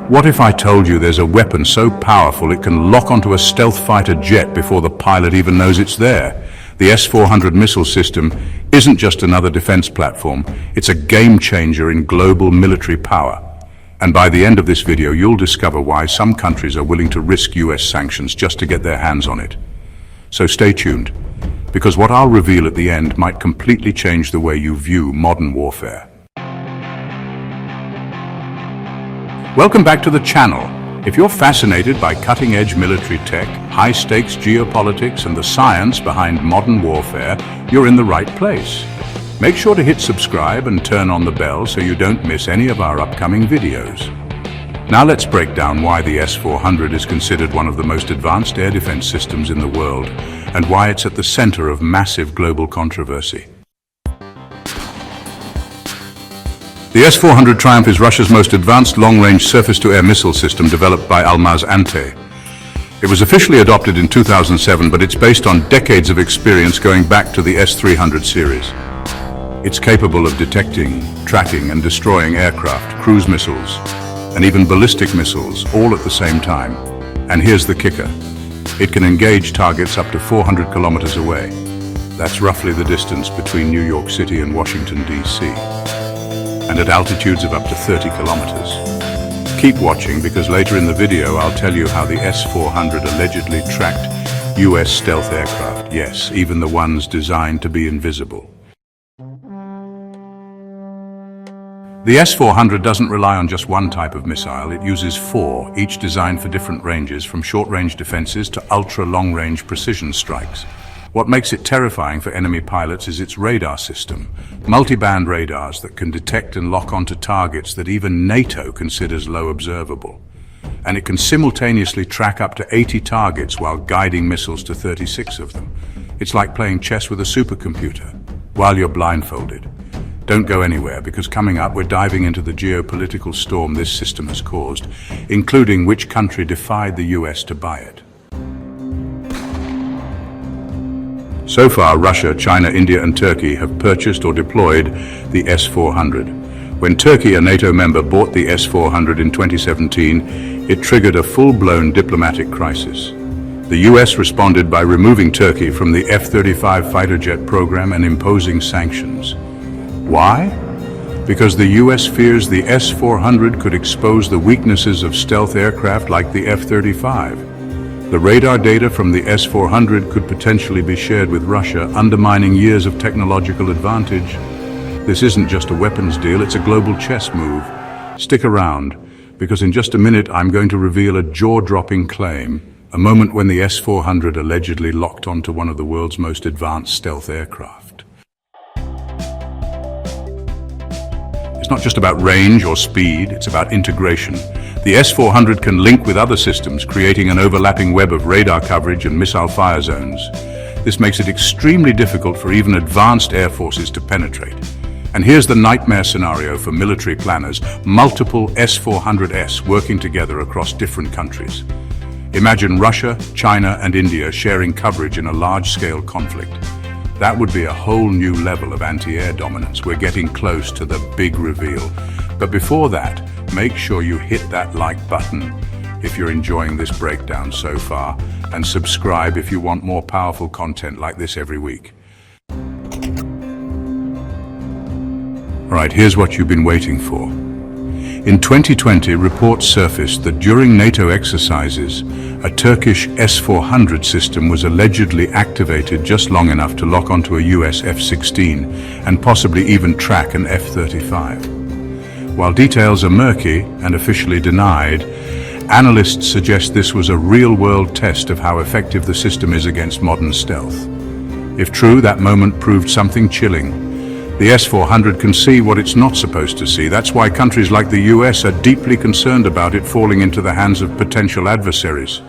What if I told you there's a weapon so powerful it can lock onto a stealth fighter jet before the pilot even knows it's there? The S400 missile system isn't just another defense platform, it's a game changer in global military power. And by the end of this video, you'll discover why some countries are willing to risk US sanctions just to get their hands on it. So stay tuned, because what I'll reveal at the end might completely change the way you view modern warfare. Welcome back to the channel. If you're fascinated by cutting-edge military tech, high-stakes geopolitics, and the science behind modern warfare, you're in the right place. Make sure to hit subscribe and turn on the bell so you don't miss any of our upcoming videos. Now let's break down why the S400 is considered one of the most advanced air defense systems in the world, and why it's at the center of massive global controversy. The S400 Triumph is Russia's most advanced long-range surface-to-air missile system developed by Almaz-Antey. It was officially adopted in 2007, but it's based on decades of experience going back to the S300 series. It's capable of detecting, tracking, and destroying aircraft, cruise missiles, and even ballistic missiles, all at the same time. And here's the kicker. It can engage targets up to 400 kilometers away. That's roughly the distance between New York City and Washington, D.C. and at altitudes of up to 30 kilometers. Keep watching, because later in the video I'll tell you how the S400 allegedly tracked US stealth aircraft. Yes, even the ones designed to be invisible. The S400 doesn't rely on just one type of missile. It uses four, each designed for different ranges, from short-range defenses to ultra-long-range precision strikes. What makes it terrifying for enemy pilots is its radar system, multi-band radars that can detect and lock onto targets that even NATO considers low observable. And it can simultaneously track up to 80 targets while guiding missiles to 36 of them. It's like playing chess with a supercomputer while you're blindfolded. Don't go anywhere, because coming up we're diving into the geopolitical storm this system has caused, including which country defied the US to buy it. So far, Russia, China, India, and Turkey have purchased or deployed the S400. When Turkey, a NATO member, bought the S400 in 2017, it triggered a full-blown diplomatic crisis. The US responded by removing Turkey from the F-35 fighter jet program and imposing sanctions. Why? Because the US fears the S400 could expose the weaknesses of stealth aircraft like the F-35. The radar data from the S400 could potentially be shared with Russia, undermining years of technological advantage. This isn't just a weapons deal, it's a global chess move. Stick around, because in just a minute I'm going to reveal a jaw-dropping claim, a moment when the S400 allegedly locked onto one of the world's most advanced stealth aircraft. It's not just about range or speed, it's about integration. The S400 can link with other systems, creating an overlapping web of radar coverage and missile fire zones. This makes it extremely difficult for even advanced air forces to penetrate. And here's the nightmare scenario for military planners: multiple S400s working together across different countries. Imagine Russia, China, and India sharing coverage in a large-scale conflict. That would be a whole new level of anti-air dominance. We're getting close to the big reveal. But before that, make sure you hit that like button if you're enjoying this breakdown so far, and subscribe if you want more powerful content like this every week. Alright, here's what you've been waiting for. In 2020, reports surfaced that during NATO exercises, a Turkish S400 system was allegedly activated just long enough to lock onto a US F-16 and possibly even track an F-35. While details are murky and officially denied, analysts suggest this was a real-world test of how effective the system is against modern stealth. If true, that moment proved something chilling. The S400 can see what it's not supposed to see. That's why countries like the US are deeply concerned about it falling into the hands of potential adversaries.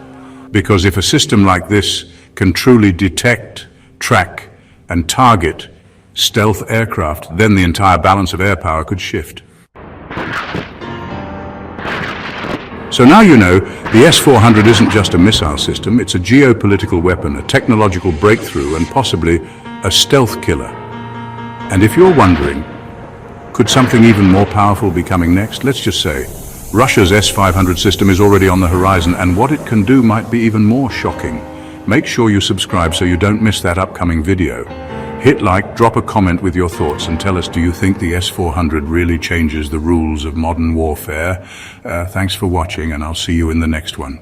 Because if a system like this can truly detect, track, and target stealth aircraft, then the entire balance of air power could shift. So now you know, the S400 isn't just a missile system, it's a geopolitical weapon, a technological breakthrough, and possibly a stealth killer. And if you're wondering, could something even more powerful be coming next? Let's just say, Russia's S-500 system is already on the horizon, and what it can do might be even more shocking. Make sure you subscribe so you don't miss that upcoming video. Hit like, drop a comment with your thoughts, and tell us, do you think the S-400 really changes the rules of modern warfare? Thanks for watching, and I'll see you in the next one.